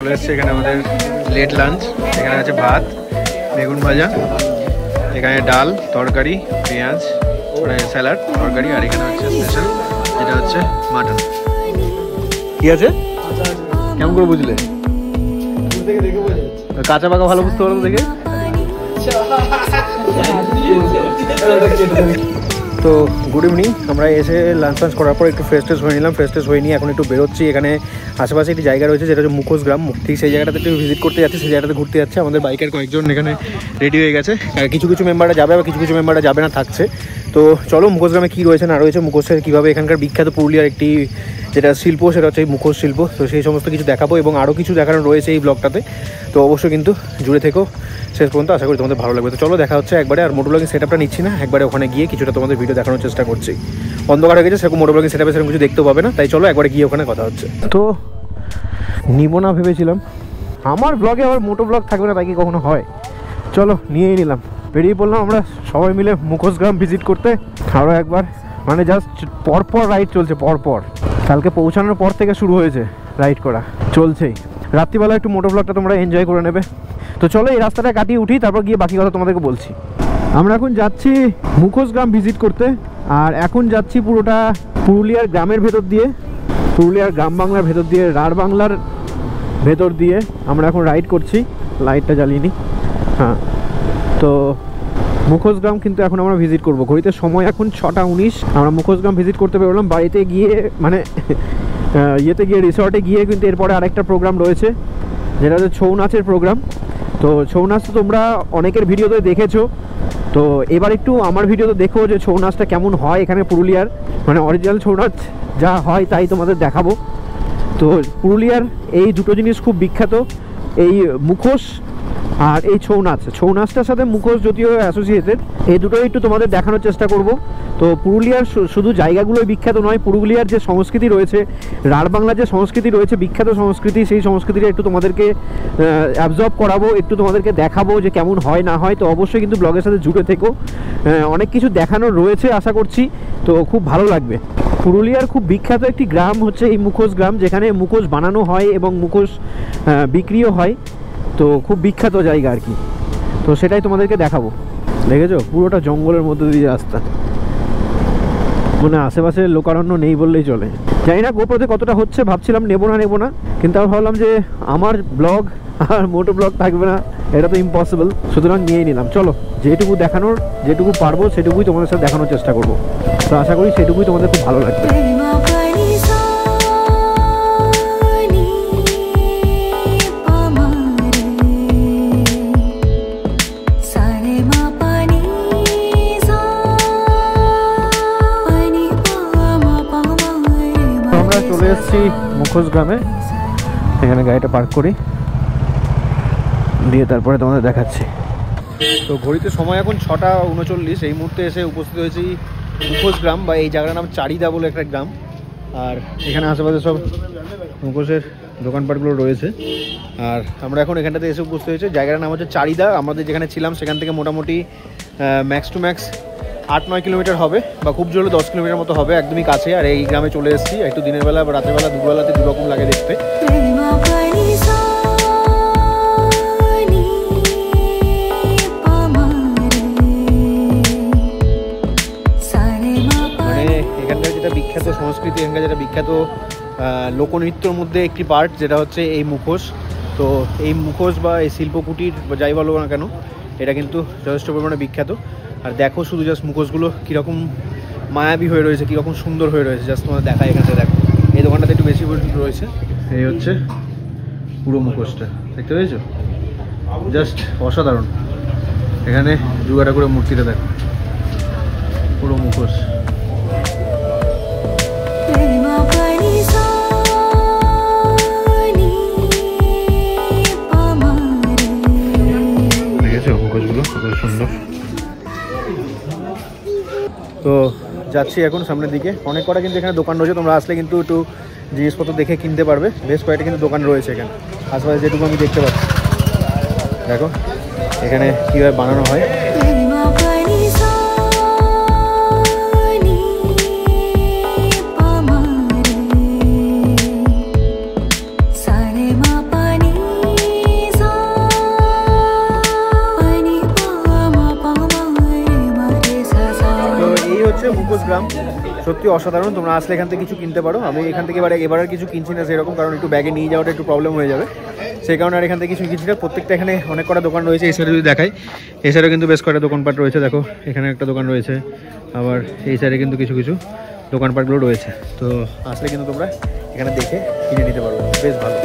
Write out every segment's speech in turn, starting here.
চলে এসছে এখানে আমাদের লেট লাঞ্চ। এখানে আছে ভাত, বেগুন ভাজা, এখানে ডাল, তরকারি, পেঁয়াজ, মানে স্যালাড, তরকারি, আর এখানে হচ্ছে স্পেশাল যেটা হচ্ছে মাটন। কি আছে কেমন করে বুঝলে? কাঁচা পাকা ভালো বুঝতে পারবো দেখে। তো গুড ইভিনিং, আমরা এসে লাঞ্চ করার পর একটু ফ্রেশ ট্রেশ হয়ে নিলাম। ফ্রেশ ট্রেশ হয়ে নিয়ে এখন একটু বেরোচ্ছি। এখানে আশেপাশে একটি জায়গা রয়েছে যেটা হচ্ছে মুখোশ গ্রাম, ঠিক সেই জায়গাটাতে একটু ভিজিট করতে যাচ্ছি। সেই জায়গাটাতে ঘুরতে যাচ্ছে। আমাদের বাইকের কয়েকজন এখানে রেডি হয়ে গেছে। কিছু কিছু মেম্বাররা যাবে, আবার কিছু কিছু মেম্বাররা যাবে না, থাকছে। তো চলো মুখোশ গ্রামে কী রয়েছে না রয়েছে, মুখোশের কীভাবে এখানকার বিখ্যাত পুরুলিয়ার একটি যেটা শিল্প সেটা হচ্ছে এই মুখোশ শিল্প। তো সেই সমস্ত কিছু দেখাবো এবং আরও কিছু দেখানো রয়েছে এই ব্লগটাতে। তো অবশ্যই কিন্তু জুড়ে থেকেও শেষ পর্যন্ত, আশা করি তোমাদের ভালো লাগবে। তো চলো দেখা হচ্ছে একবারে। আর মোটো ব্লগিং সেটআপটা নিচ্ছি না, একবারে ওখানে গিয়ে কিছুটা তোমাদের ভিডিও দেখানোর চেষ্টা করছি। অন্ধকার হয়ে গেছে, সেরকম মোটো ব্লগিং সেটআপে সেরকম কিছু দেখতেও পাবে না। তাই চলো একবারে গিয়ে ওখানে কথা হচ্ছে। তো নিব না ভেবেছিলাম, আমার ব্লগে আবার মোটো ব্লগ থাকবে না, তাই কি কখনো হয়? চলো নিয়েই নিলাম, বেরিয়ে পড়লাম আমরা সবাই মিলে মুখোশ গ্রাম ভিজিট করতে আরও একবার। মানে জাস্ট পরপর রাইড চলছে, পরপর। কালকে পৌঁছানোর পর থেকে শুরু হয়েছে রাইড করা, চলছেই। রাত্রিবেলা একটু মোটো ব্লগটা তোমরা এনজয় করে নেবে। তো চলো এই রাস্তাটা কাটিয়ে উঠি, তারপর গিয়ে বাকি কথা তোমাদেরকে বলছি। আমরা এখন যাচ্ছি মুখোশ গ্রাম ভিজিট করতে। আর এখন যাচ্ছি পুরোটা পুরুলিয়ার গ্রামের ভেতর দিয়ে, পুরুলিয়ার গ্রাম বাংলার ভেতর দিয়ে, রাঢ় বাংলার ভেতর দিয়ে আমরা এখন রাইড করছি। লাইটটা জ্বালিয়ে নিই। হ্যাঁ, তো মুখোশ গ্রাম কিন্তু এখন আমরা ভিজিট করবো। ঘড়িতে সময় এখন 6টা 19। আমরা মুখোশ গ্রাম ভিজিট করতে বেরোলাম। বাড়িতে গিয়ে মানে ইয়েতে গিয়ে রিসর্টে গিয়ে কিন্তু এরপরে আরেকটা প্রোগ্রাম রয়েছে, যেটা হচ্ছে ছৌ নাচের প্রোগ্রাম। তো ছৌ নাচ তো তোমরা অনেকের ভিডিওতে দেখেছো। তো এবার একটু আমার ভিডিওতে দেখো যে ছৌ নাচটা কেমন হয় এখানে পুরুলিয়ার, মানে অরিজিনাল ছৌ নাচ যা হয় তাই তোমাদের দেখাবো। তো পুরুলিয়ার এই দুটো জিনিস খুব বিখ্যাত, এই মুখোশ আর এই ছৌ নাচ। ছৌ নাচটার সাথে মুখোশ যদিও অ্যাসোসিয়েটেড, এই দুটোই একটু তোমাদের দেখানোর চেষ্টা করব। তো পুরুলিয়ার শুধু জায়গাগুলোই বিখ্যাত নয়, পুরুলিয়ার যে সংস্কৃতি রয়েছে, রাঢ় বাংলার যে সংস্কৃতি রয়েছে, বিখ্যাত সংস্কৃতি, সেই সংস্কৃতিটা একটু তোমাদেরকে অ্যাবজর্ব করাবো, একটু তোমাদেরকে দেখাবো যে কেমন হয় না হয়। তো অবশ্যই কিন্তু ব্লগের সাথে জুড়ে থেকো, অনেক কিছু দেখানোর রয়েছে আশা করছি। তো খুব ভালো লাগবে। পুরুলিয়ার খুব বিখ্যাত একটি গ্রাম হচ্ছে এই মুখোশ গ্রাম, যেখানে মুখোশ বানানো হয় এবং মুখোশ বিক্রিও হয়। তো খুব বিখ্যাত জায়গা আর কি। তো সেটাই তোমাদেরকে দেখাবো। দেখেছো পুরোটা জঙ্গলের মধ্যে দিয়ে রাস্তা, মানে আশেপাশে লোকারণ্য নেই বললেই চলে। জানি না গোপ্রোতে কতটা হচ্ছে, ভাবছিলাম নেবো না, কিন্তু আমি ভাবলাম যে আমার ব্লগ আর মোটো ব্লগ থাকবে না, এটা তো ইম্পসিবল। সুতরাং নিয়েই নিলাম। চলো যেটুকু দেখানোর, যেটুকু পারবো সেটুকুই তোমাদের সাথে দেখানোর চেষ্টা করবো। তো আশা করি সেটুকুই তোমাদের খুব ভালো লাগবে। চলে এসেছি মুখোশ গ্রামে। এখানে গাড়িটা পার্ক করি, দিয়ে তারপরে তোমাদের দেখাচ্ছি। তো ঘড়িতে সময় এখন 6টা 39। এই মুহূর্তে এসে উপস্থিত হয়েছি মুখোশ গ্রাম, বা এই জায়গাটার নাম চারিদা বলে একটা গ্রাম। আর এখানে আশেপাশে সব মুখোশের দোকানপাটগুলো রয়েছে। আর আমরা এখন এখানটাতে এসে উপস্থিত হয়েছে। জায়গাটার নাম হচ্ছে চারিদা। আমাদের যেখানে ছিলাম সেখান থেকে মোটামুটি ম্যাক্স টু ম্যাক্স 8-9 কিলোমিটার হবে, বা খুব জোরে 10 কিলোমিটার মতো হবে, একদমই কাছে। আর এই গ্রামে চলে এসেছি। একটু দিনের বেলা বা রাতের বেলা, দুপুরবেলাতে দুরকম লাগে দেখতে। মানে এখানকার যেটা বিখ্যাত সংস্কৃতি, এখানকার যেটা বিখ্যাত লোকনৃত্যর মধ্যে একটি পার্ট, যেটা হচ্ছে এই মুখোশ। তো এই মুখোশ বা এই শিল্পকুটির বা যাই বলো না কেন, এটা কিন্তু যথেষ্ট পরিমাণে বিখ্যাত। আর দেখো শুধু জাস্ট মুখোশগুলো কীরকম মায়াবী হয়ে রয়েছে, কীরকম সুন্দর হয়ে রয়েছে। জাস্ট তোমাদের দেখায়, এখানে দেখো এই দোকানটাতে একটু বেশি রয়েছে। এই হচ্ছে পুরো মুখোশটা, দেখতে পেয়েছো? জাস্ট অসাধারণ। এখানে জুগাটা করে মূর্তিটা দেখো, পুরো মুখোশ। দেখেছো মুখোশগুলো কত সুন্দর। তো যাচ্ছি এখন সামনের দিকে। অনেক কটা কিন্তু এখানে দোকান রয়েছে, তোমরা আসলে কিন্তু একটু জিনিসপত্র দেখে কিনতে পারবে। বেশ কয়েকটা কিন্তু দোকান রয়েছে এখানে আশেপাশে, যেটুকু আমি দেখতে পাচ্ছি। দেখো এখানে কীভাবে বানানো হয়। তো দাম সত্যি অসাধারণ। তোমরা আসলে এখান থেকে কিছু কিনতে পারো। আমি এখান থেকে এবার আর কিছু কিনছি না সেরকম, কারণ একটু ব্যাগে নিয়ে যাওয়াটা একটু প্রবলেম হয়ে যাবে, সেই কারণে আর এখান থেকে কিছু কিনছি না। প্রত্যেকটা এখানে অনেক কটা দোকান রয়েছে। এই সাইডে যদি দেখাই, এই সাইডে কিন্তু বেশ কটা দোকানপাট রয়েছে। দেখো এখানে একটা দোকান রয়েছে, আবার এই সাইডে কিন্তু কিছু কিছু দোকানপাটগুলো রয়েছে। তো আসলে কিন্তু তোমরা এখানে দেখে কিনে নিতে পারো, বেশ ভালো।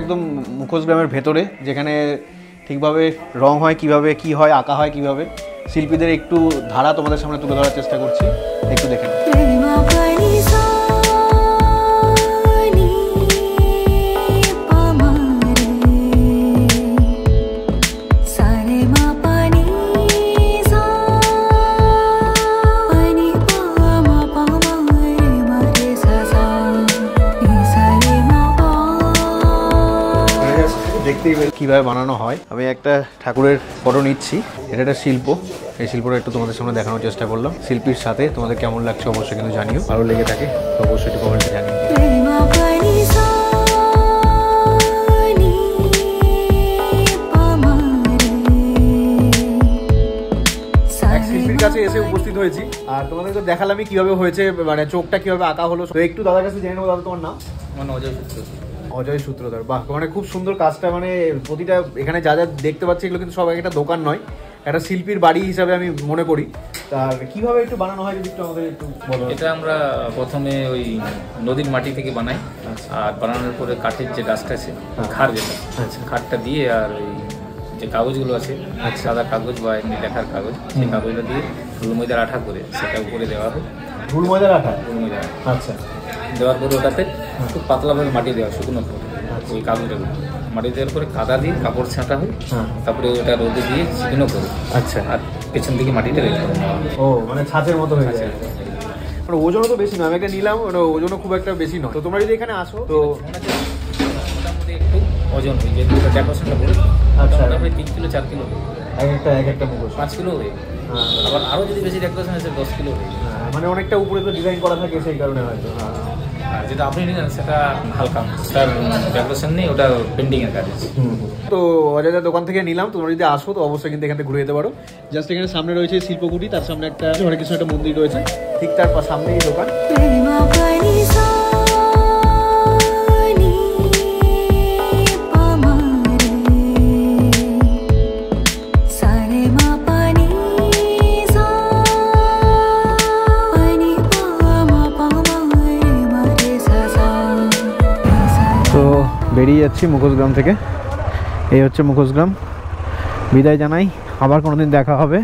একদম মুখোশ গ্রামের ভেতরে, যেখানে ঠিকভাবে রং হয় কিভাবে, কি হয়, আঁকা হয় কিভাবে, শিল্পীদের একটু ধারা তোমাদের সামনে তুলে ধরার চেষ্টা করছি, একটু দেখে নাও। কিভাবে বানানো হয়। আমি একটা ঠাকুরের ফটো নিচ্ছি, এটা একটা শিল্প। এই শিল্পটা একটু তোমাদের সামনে দেখানোর চেষ্টা করলাম। শিল্পীর সাথে তোমাদের কেমন লাগছে অবশ্যই কিন্তু জানিও, ভালো লেগে থাকে তো অবশ্যই একটু কমেন্টে জানিও। শিল্পীর কাছে এসে উপস্থিত হয়েছি, আর তোমাদের তো দেখালামই কিভাবে হয়েছে, মানে চোখটা কিভাবে আঁকা হলো। তো একটু দাদার কাছে জেনে নেবো। দাদা তোমার নাম? অজয় সূত্রধর। বাহ, মানে খুব সুন্দর কাজটা। মানে প্রতিটা এখানে যা যা দেখতে পাচ্ছি এগুলো কিন্তু সব একটা দোকান নয়, একটা শিল্পীর বাড়ি হিসাবে আমি মনে করি। তার কিভাবে একটু বানানো হয় যদি একটু আমাদের একটু বলো। এটা আমরা প্রথমে ওই নদীর মাটি থেকে বানাই, আর বানানোর পরে কাঠের যে গাছটা আছে, খাড় যেটা, খাড়টা দিয়ে আর ওই যে কাগজগুলো আছে, সাদা কাগজ বা এমনি লেখার কাগজ, সেই কাগজটা দিয়ে রুল ময়দার আঠা করে সেটা উপরে দেওয়া হয়। রুল ময়দার আঠা? রুল ময়দার আঠা। আচ্ছা। দেওয়ার পরে ওটাতে খুব পাতলাভাবে মাটি দেওয়া, শুকনো করে ওই কাগজটাগুলো মাটি দেওয়ার পরে কাদা দিয়ে কাপড় ছাঁটা হয়, তারপরে ওটা রোদে দিয়ে শুকনো করে। আচ্ছা। আর পেছন দিকে মাটিটা রেখে দেওয়া। ও, মানে ছাঁচের মতো হয়ে যায়। ওজনও তো বেশি নয়, আমি একটা নিলাম, ওজনও খুব একটা বেশি নয়। তো তোমরা যদি এখানে আসো তো মোটামুটি একটু ওজন হয়, যে ডেকোরেশনটা করে। আচ্ছা, 3 কিলো 4 কিলো এক একটা মুখোশ 5 কিলো হয়ে। আবার আরো যদি বেশি ডেকোরেশন আছে 10 কিলো হয়ে। মানে অনেকটা উপরে তো ডিজাইন করা থাকে, সেই কারণে হয়তো। আর যেটা আপনি নিলেন সেটা হালকা, তার ডেকোরেশন নেই, ওটা পেন্টিং এর কাজ। তো অজয়দার দোকান থেকে নিলাম। তোমরা যদি আসো তো অবশ্যই কিন্তু এখান থেকে ঘুরে যেতে পারো। জাস্ট এখানে সামনে রয়েছে শিল্পকুটি, তার সামনে একটা হরে কৃষ্ণ একটা মন্দির রয়েছে, ঠিক তার সামনেই দোকান। বেরিয়ে যাচ্ছি মুখোশগ্রাম থেকে। এই হচ্ছে মুখোশগ্রাম। বিদায় জানাই, আবার কোনোদিন দেখা হবে।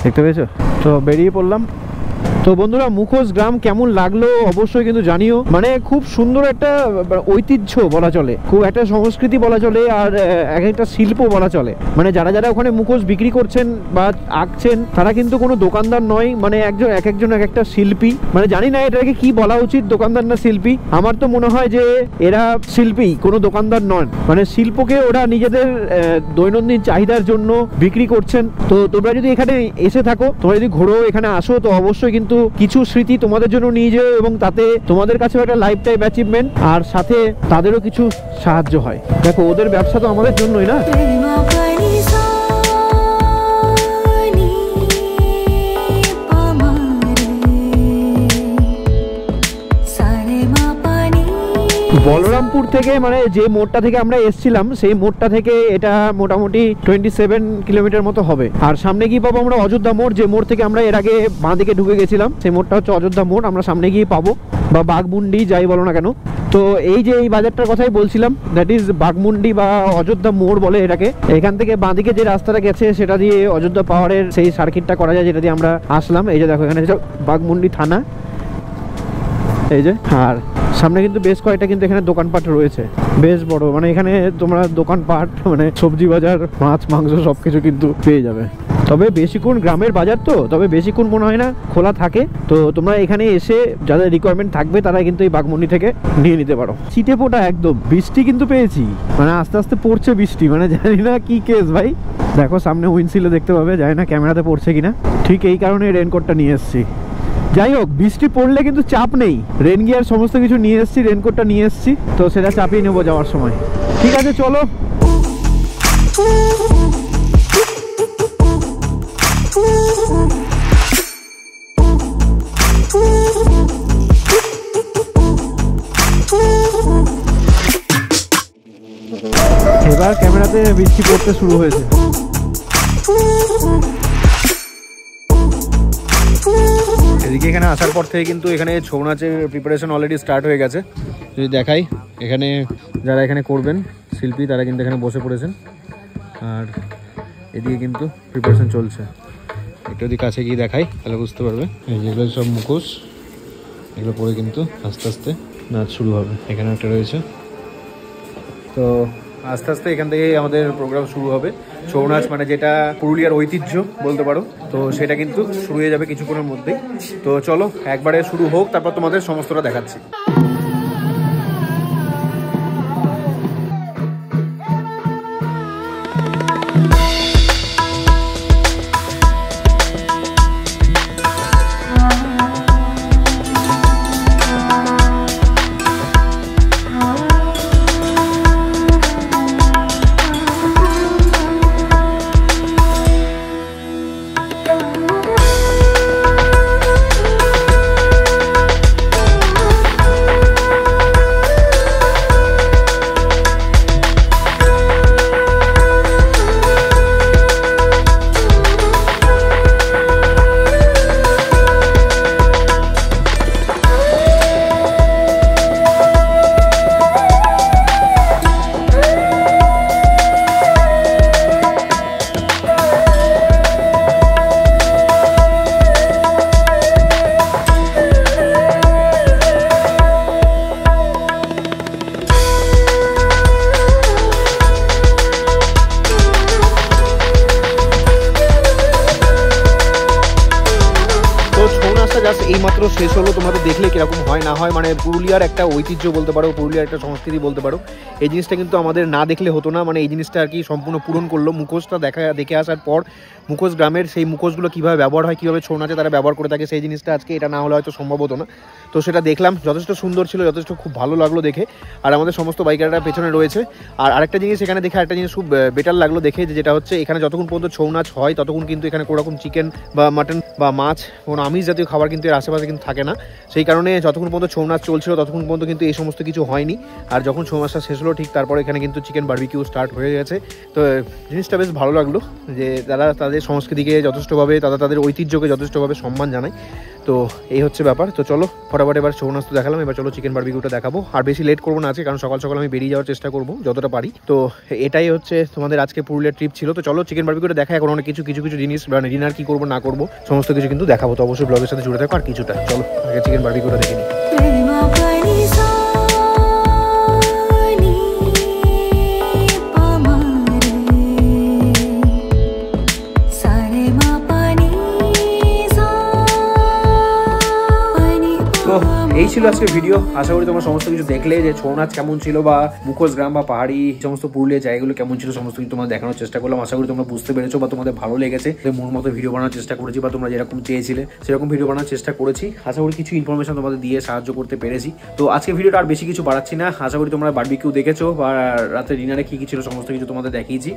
দেখতে পেয়েছো? তো বেরিয়ে পড়লাম। তো বন্ধুরা, মুখোশ গ্রাম কেমন লাগলো অবশ্যই কিন্তু জানিও। মানে খুব সুন্দর একটা ঐতিহ্য বলা চলে, খুব একটা সংস্কৃতি বলা চলে, আর এক একটা শিল্প বলা চলে। মানে যারা যারা ওখানে মুখোশ বিক্রি করছেন বা আঁকছেন তারা কিন্তু কোনো দোকানদার নয়, মানে একজন এক একটা শিল্পী। মানে জানি না এটাকে কি বলা উচিত, দোকানদার না শিল্পী। আমার তো মনে হয় যে এরা শিল্পী, কোনো দোকানদার নন। মানে শিল্পকে ওরা নিজেদের দৈনন্দিন চাহিদার জন্য বিক্রি করছেন। তো তোমরা যদি এখানে এসে থাকো, তোমরা যদি ঘোরো, এখানে আসো, তো অবশ্যই কিন্তু কিছু স্মৃতি তোমাদের জন্য নিয়ে যাও, এবং তাতে তোমাদের কাছে একটা লাইফ টাইম অ্যাচিভমেন্ট, আর সাথে তাদেরও কিছু সাহায্য হয়। দেখো, ওদের ব্যবসা তো আমাদের জন্যই না। বলরামপুর থেকে, মানে যে মোড়টা থেকে আমরা এসেছিলাম, সেই মোড়টা থেকে এটা মোটামুটি 27 কিলোমিটার মতো হবে। আর সামনে গিয়ে পাবো আমরা অযোধ্যা মোড়, যে মোড় থেকে আমরা এর আগে বাঁ দিকে ঢুকে গেছিলাম, সেই মোড়টা হচ্ছে অযোধ্যা মোড়। আমরা সামনে গিয়ে পাবো, বা বাঘমুন্ডি যাই বলো না কেন। তো এই যে এই বাজারটার কথাই বলছিলাম, দ্যাট ইজ বাঘমুন্ডি বা অযোধ্যা মোড় বলে এটাকে। এখান থেকে বাঁ দিকে যে রাস্তাটা গেছে সেটা দিয়ে অযোধ্যা পাহাড়ের সেই সার্কিটটা করা যায়, যেটা দিয়ে আমরা আসলাম। এই যে দেখো, এখানে বাঘমুন্ডি থানা, এই যে। আর সামনে কিন্তু বেশ কয়েকটা কিন্তু এখানে দোকানপাট রয়েছে, বেশ বড়। মানে এখানে তোমরা দোকানপাট, মানে সবজি বাজার, মাছ মাংস সবকিছু কিন্তু পেয়ে যাবে। তবে বেশিক্ষণ গ্রামের বাজার তো, তবে বেশিক্ষণ মনে হয় না খোলা থাকে। তো তোমরা এখানে এসে যাদের রিকোয়ারমেন্ট থাকবে তারা কিন্তু এই বাঘমুন্ডি থেকে নিয়ে নিতে পারো। ছিটে ফোটা একদম, বৃষ্টি কিন্তু পেয়েছি, মানে আস্তে আস্তে পড়ছে বৃষ্টি, মানে জানি না কি কেস ভাই। দেখো সামনে উইন্ডশিল্ডে দেখতে পাবে, জানি না ক্যামেরাতে পড়ছে কিনা। ঠিক এই কারণে রেনকোটটা নিয়ে এসেছি। যাই হোক, বৃষ্টি পড়লে কিন্তু চাপ নেই, রেন গিয়ার সমস্ত কিছু নিয়ে এসেছি, রেনকোটটা নিয়ে এসেছি, তো সেটা চাপিয়ে নেবো যাওয়ার সময়। ঠিক আছে চলো। এবার ক্যামেরাতে বৃষ্টি পড়তে শুরু হয়েছে। এদিকে এখানে আসার পর থেকে কিন্তু এখানে ছৌ নাচের প্রিপারেশন অলরেডি স্টার্ট হয়ে গেছে। যদি দেখাই, এখানে যারা এখানে করবেন শিল্পী তারা কিন্তু এখানে বসে পড়েছেন, আর এদিকে কিন্তু প্রিপারেশন চলছে। একটু যদি কাছে গিয়ে দেখাই তাহলে বুঝতে পারবে। এই যেগুলো সব মুখোশ, এগুলো পরে কিন্তু আস্তে আস্তে নাচ শুরু হবে। এখানে একটা রয়েছে, তো আস্তে আস্তে এখান থেকে আমাদের প্রোগ্রাম শুরু হবে। ছৌ নাচ মানে যেটা পুরুলিয়ার ঐতিহ্য বলতে পারো, তো সেটা কিন্তু শুরু হয়ে যাবে কিছুক্ষণের মধ্যেই। তো চলো একবারে শুরু হোক, তারপর তোমাদের সমস্তটা দেখাচ্ছি। জাস্ট এইমাত্র শেষ হলো, তোমরা তো দেখলে কিরকম হয় না হয়, মানে পুরুলিয়ার একটা ঐতিহ্য বলতে পারো, পুরুলিয়ার একটা সংস্কৃতি বলতে পারো। এই জিনিসটা কিন্তু আমাদের না দেখলে হতো না, মানে এই জিনিসটা আর কি সম্পূর্ণ পূরণ করলো। মুখোশটা দেখে আসার পর মুখোশ গ্রামের সেই মুখোশগুলো কীভাবে ব্যবহার হয়, কীভাবে ছৌ নাচে তারা ব্যবহার করে থাকে, সেই জিনিসটা আজকে এটা না হলে হয়তো সম্ভব হতো না। তো সেটা দেখলাম, যথেষ্ট সুন্দর ছিল, যথেষ্ট খুব ভালো লাগলো দেখে। আর আমাদের সমস্ত বাইকাররা পেছনে রয়েছে। আর আরেকটা জিনিস এখানে দেখে আরেকটা জিনিস খুব বেটার লাগলো দেখে, যেটা হচ্ছে এখানে যতক্ষণ পর্যন্ত ছৌ নাচ হয় ততক্ষণ কিন্তু এখানে কোনোরকম চিকেন বা মাটন বা মাছ, কোনো আমিষ জাতীয় খাবার কিন্তু এর আশেপাশে কিন্তু থাকে না। সেই কারণে যতক্ষণ পর্যন্ত ছৌ নাচ চলছিল ততক্ষণ পর্যন্ত কিন্তু এই সমস্ত কিছু হয়নি। আর যখন ছৌ নাচটা শেষ হলো ঠিক তারপরে এখানে কিন্তু চিকেন বারবিকিউ স্টার্ট হয়ে গেছে। তো জিনিসটা বেশ ভালো লাগলো যে তারা তাদের সংস্কৃতিকে যথেষ্টভাবে, তাদের ঐতিহ্যকে যথেষ্টভাবে সম্মান জানায়। তো এই হচ্ছে ব্যাপার। তো চলো ফটাফট এবার ছৌ নাচ তো দেখালাম, এবার চলো চিকেন বারবিকিউটা দেখাবো। আর বেশি লেট করবো না আজকে, কারণ সকাল সকাল আমি বেরিয়ে যাওয়ার চেষ্টা করবো যতটা পারি। তো এটাই হচ্ছে তোমাদের আজকে পুরুলিয়ার ট্রিপ ছিল। তো চলো চিকেন বারবিকিউটা দেখা, এখন অনেক কিছু জিনিস মানে ডিনার কি করবো না করবো সমস্ত কিছু কিন্তু দেখাবো। তো অবশ্যই ব্লগের সাথে জুড়ে থাকো। আর কিছুটা চলো আগে চিকেন বারবিকিউটা দেখে নিই। এই ছিল আজকে ভিডিও। আশা করি তোমরা সমস্ত কিছু দেখলে, যে ছৌ নাচ কেমন ছিল বা মুখোশ গ্রাম বা পাহাড়ি সমস্ত পুরুলিয়া জায়গাগুলো কেমন ছিল, সমস্ত কিছু তোমাদের দেখানোর চেষ্টা করলাম। আশা করি তোমরা বুঝতে পেরেছো বা তোমাদের ভালো লেগেছে। মন মতো ভিডিও বানানোর চেষ্টা করেছি, বা তোমরা যেরকম চেয়েছিলে সেরকম ভিডিও বানানোর চেষ্টা করেছি। আশা করি কিছু ইনফরমেশন তোমাদের দিয়ে সাহায্য করতে পেরেছি। তো আজকে ভিডিওটা আর বেশি কিছু বাড়াচ্ছি না। আশা করি তোমরা বারবিকিউ দেখেছো বা রাতে ডিনারে কি কি ছিল সমস্ত কিছু তোমাদের দেখিয়েছি।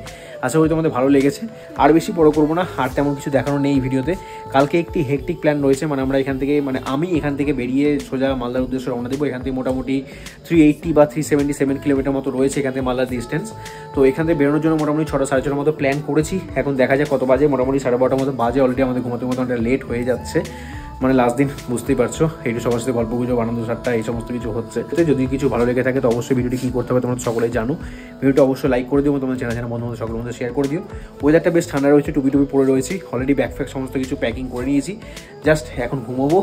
আশা করি তোমাদের ভালো লেগেছে। আর বেশি বড় করবো না, আর তেমন কিছু দেখানো নেই এই ভিডিওতে। কালকে একটি হেকটিক প্ল্যান রয়েছে, মানে আমরা এখান থেকে, মানে আমি এখান থেকে বেরিয়ে সোজা মালদার উদ্দেশ্যে রওনা দেবো। এখান থেকে মোটামুটি 380 বা 377 কিলোমিটার মতো রয়েছে এখান থেকে মালদার ডিস্টেন্স। তো এখান থেকে বেরোনোর জন্য মোটামুটি 6টা সাড়ে 6টার মতো প্ল্যান করেছি। এখন দেখা যায় কত বাজে, মোটামুটি 12:30 মতো বাজে। অলরেডি আমাদের ঘুমাতে অনেকটা লেট হয়ে যাচ্ছে, মানে লাস্ট দিন বুঝতেই পারছো, এইটু সবার সাথে গল্প গুজব আনন্দ ঠাট্টা এই সমস্ত কিছু হচ্ছে। যদি কিছু ভালো লেগে থাকে তো অবশ্যই ভিডিওটি কী করতে হবে তোমরা সকলেই জানো। ভিডিওটা অবশ্যই লাইক করে দিও, তোমাদের চেনা বন্ধু সকলের মধ্যে শেয়ার করে দিও। ওয়েদারটা বেশ ঠান্ডা রয়েছে, টুপি পরে রয়েছি, অলরেডি ব্যাগ ফ্যাগ সমস্ত কিছু প্যাকিং করে নিয়েছি। জাস্ট এখন ঘুমোবো।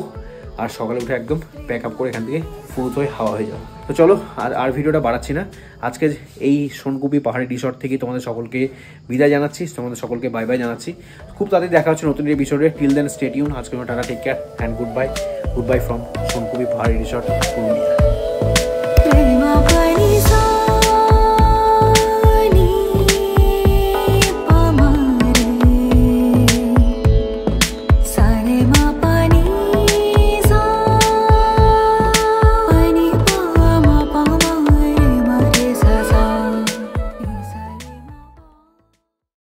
আর সকালে উঠে একদম প্যাক আপ করে এখান থেকে ফুরুত হয়ে হাওয়া হয়ে যাওয়া। তো চলো আর ভিডিওটা বাড়াচ্ছি না, আজকে এই সোনকুপি পাহাড়ি রিসর্ট থেকে তোমাদের সকলকে বিদায় জানাচ্ছি, তোমাদের সকলকে বাই বাই জানাচ্ছি। খুব তাড়াতাড়ি দেখা হচ্ছে নতুন এপিসোডে। Till then stay tune. আজকে tata, take care and good bye from Sonkupi Pahari resort Purulia.